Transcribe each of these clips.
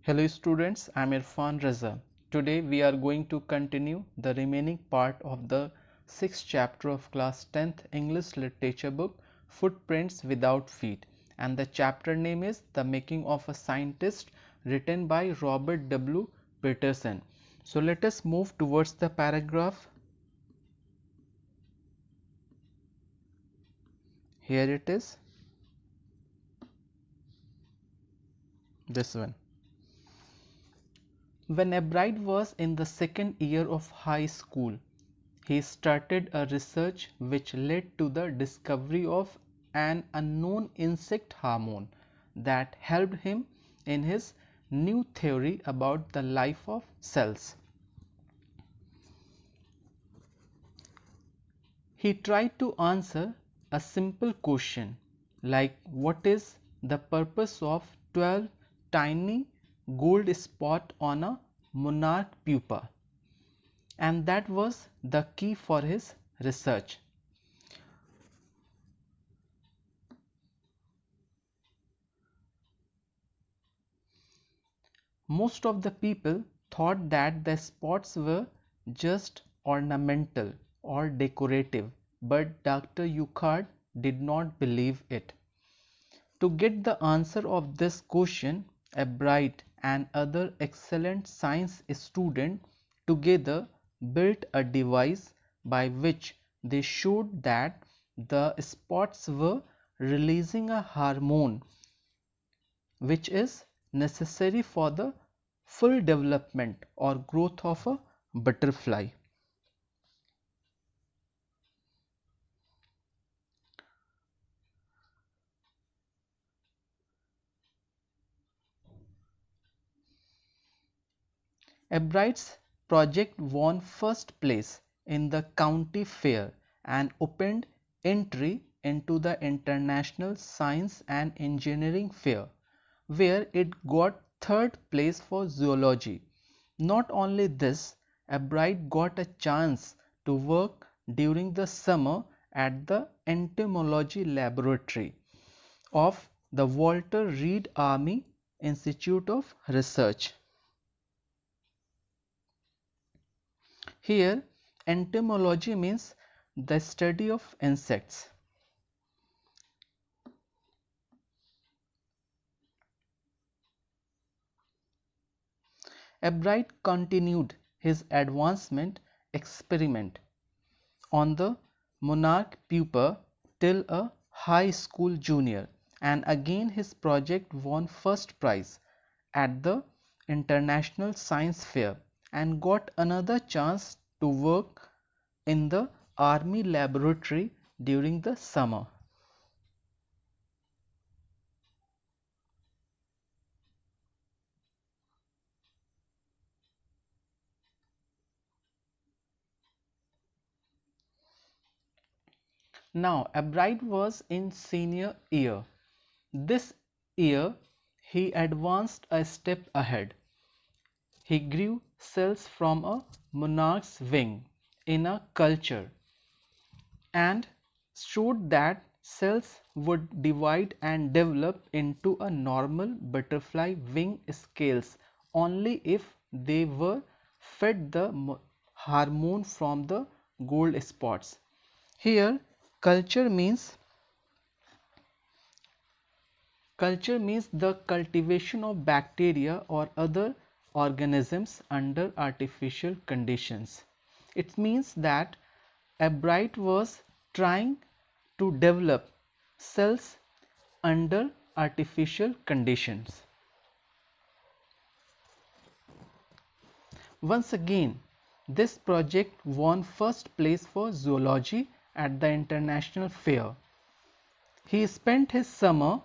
Hello students, I am Irfan Raza. Today we are going to continue the remaining part of the 6th chapter of class 10th English literature book Footprints Without Feet, and the chapter name is The Making of a Scientist, written by Robert W. Peterson. So let us move towards the paragraph. Here it is, this one. When Ebright was in the second year of high school, he started a research which led to the discovery of an unknown insect hormone that helped him in his new theory about the life of cells. He tried to answer a simple question like what is the purpose of 12 tiny gold spots on a monarch pupa, and that was the key for his research. Most of the people thought that the spots were just ornamental or decorative, but Dr. Euchard did not believe it. To get the answer of this question, a bright and other excellent science student together built a device by which they showed that the spots were releasing a hormone which is necessary for the full development or growth of a butterfly. Ebright's project won first place in the county fair and opened entry into the International Science and Engineering Fair, where it got third place for zoology. Not only this, Ebright got a chance to work during the summer at the entomology laboratory of the Walter Reed Army Institute of Research. Here, entomology means the study of insects. Ebright continued his advancement experiment on the monarch pupa till a high school junior, and again his project won first prize at the International Science Fair and got another chance to work in the Army laboratory during the summer. Now, Ebright was in senior year. This year, he advanced a step ahead. He grew cells from a monarch's wing in a culture and showed that cells would divide and develop into a normal butterfly wing scales only if they were fed the hormone from the gold spots. Here, culture means the cultivation of bacteria or other organisms under artificial conditions. It means that Ebright was trying to develop cells under artificial conditions. Once again, this project won first place for zoology at the international fair. He spent his summer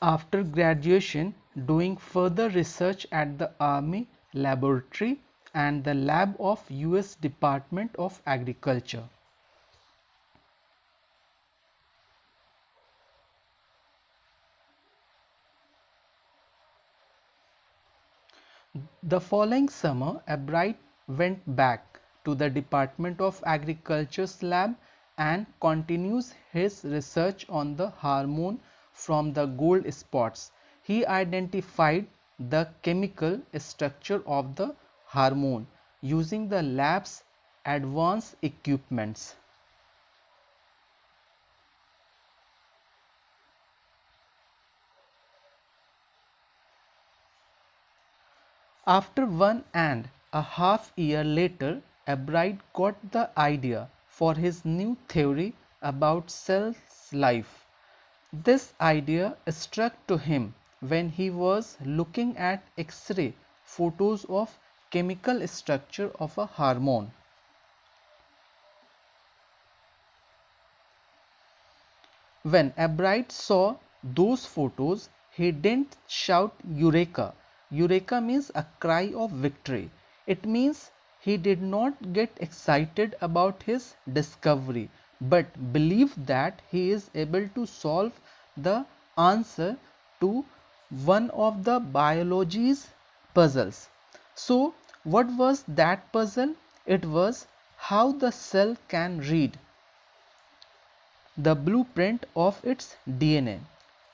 after graduation doing further research at the Army Laboratory and the lab of US Department of Agriculture. The following summer, Ebright went back to the Department of Agriculture's lab and continues his research on the hormone from the gold spots. He identified the chemical structure of the hormone using the lab's advanced equipments. After 1.5 years later, Albright got the idea for his new theory about cell's life. This idea struck to him when he was looking at X-ray photos of chemical structure of a hormone. When Albright saw those photos, he didn't shout Eureka. Eureka means a cry of victory. It means he did not get excited about his discovery, but believed that he is able to solve the answer to one of the biology's puzzles. So, what was that puzzle? It was how the cell can read the blueprint of its DNA.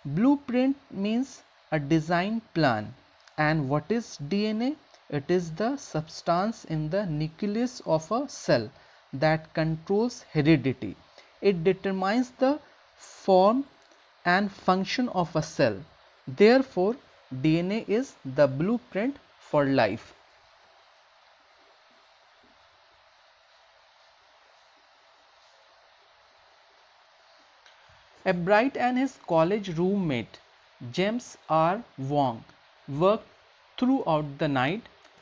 Blueprint means a design plan. And what is DNA? It is the substance in the nucleus of a cell that controls heredity. It determines the form and function of a cell. Therefore, DNA is the blueprint for life. Albright and his college roommate James R. Wong worked throughout the night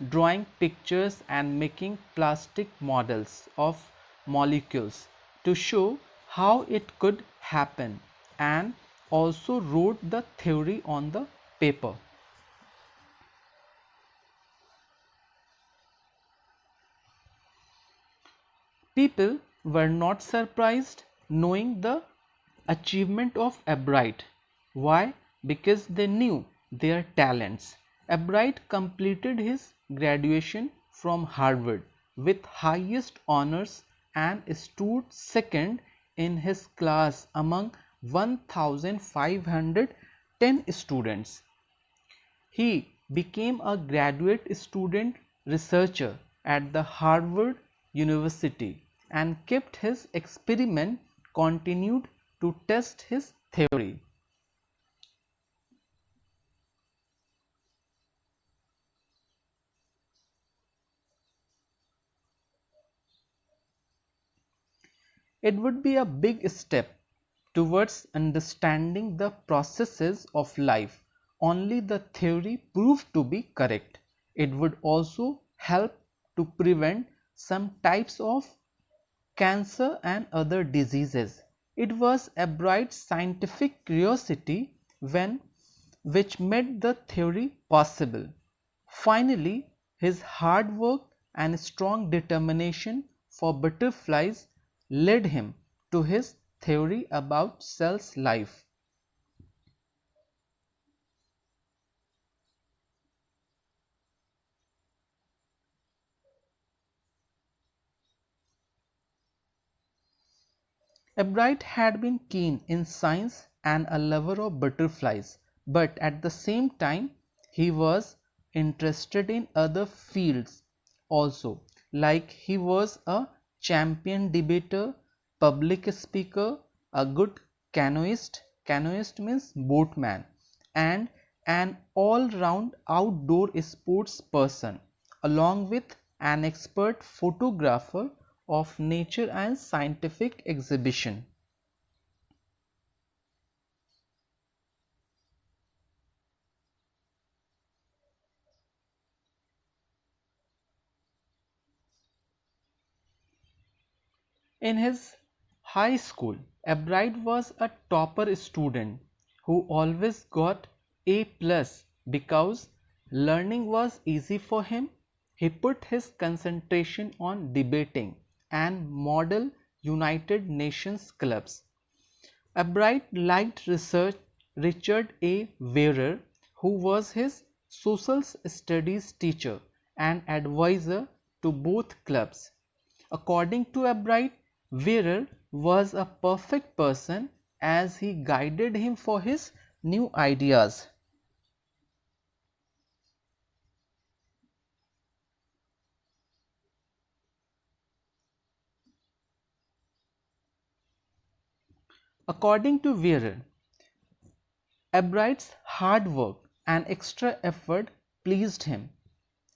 drawing pictures and making plastic models of molecules to show how it could happen, and also wrote the theory on the paper. People were not surprised knowing the achievement of Albright. Why? Because they knew their talents. Albright completed his graduation from Harvard with highest honors and stood second in his class among 1,510 students. He became a graduate student researcher at the Harvard University and kept his experiment continued to test his theory. It would be a big step towards understanding the processes of life. Only the theory proved to be correct. It would also help to prevent some types of cancer and other diseases. It was a bright scientific curiosity which made the theory possible. Finally, his hard work and strong determination for butterflies led him to his theory about cell's life. Albright had been keen in science and a lover of butterflies, but at the same time he was interested in other fields also, like he was a champion debater, public speaker, a good canoeist, canoeist means boatman, and an all-round outdoor sports person, along with an expert photographer of nature and scientific exhibition. In his high school, Albright was a topper student who always got A plus because learning was easy for him. He put his concentration on debating and model United Nations clubs. Albright liked Richard A. Wehrer, who was his social studies teacher and advisor to both clubs. According to Albright, Wehrer was a perfect person as he guided him for his new ideas. According to Weir, Ebright's hard work and extra effort pleased him.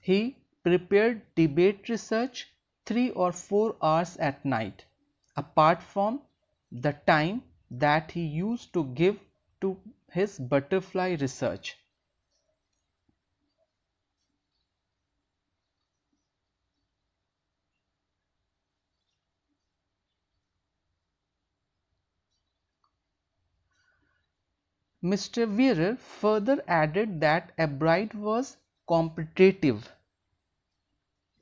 He prepared debate research 3 or 4 hours at night, apart from the time that he used to give to his butterfly research. Mr. Weir further added that Ebright was competitive,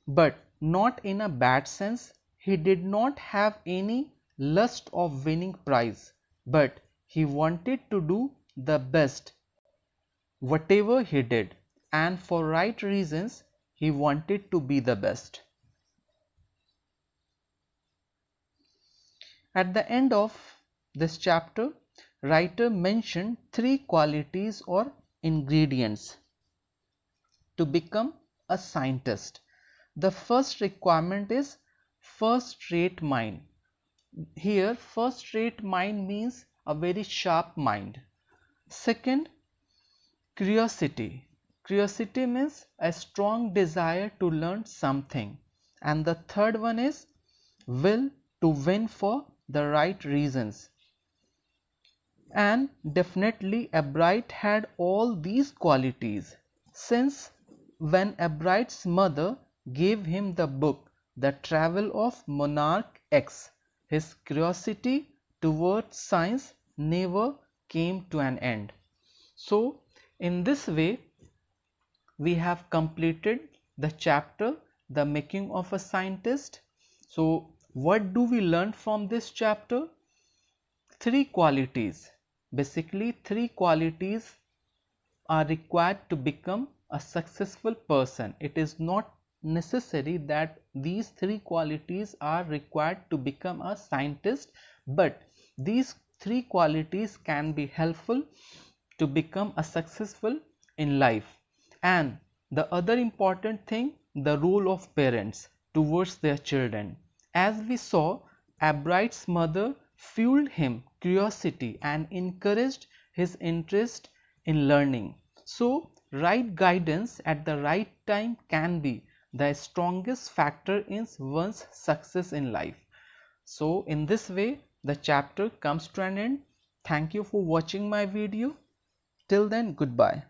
but not in a bad sense. He did not have any lust of winning prize, but he wanted to do the best whatever he did, and for right reasons he wanted to be the best. At the end of this chapter, writer mentioned 3 qualities or ingredients to become a scientist. The first requirement is first rate mind. Here first rate mind means a very sharp mind. Second, curiosity. Curiosity means a strong desire to learn something. And the third one is will to win for the right reasons. And definitely Ebright had all these qualities, since when Ebright's mother gave him the book The Travel of Monarch X, his curiosity towards science never came to an end. So in this way we have completed the chapter The Making of a Scientist. So what do we learn from this chapter? 3 qualities. Basically 3 qualities are required to become a successful person. It is not necessary that these 3 qualities are required to become a scientist, but these 3 qualities can be helpful to become a successful in life. And the other important thing, the role of parents towards their children. As we saw, Abright's mother fueled him curiosity and encouraged his interest in learning. So right guidance at the right time can be the strongest factor in one's success in life. So in this way the chapter comes to an end. Thank you for watching my video. Till then, goodbye.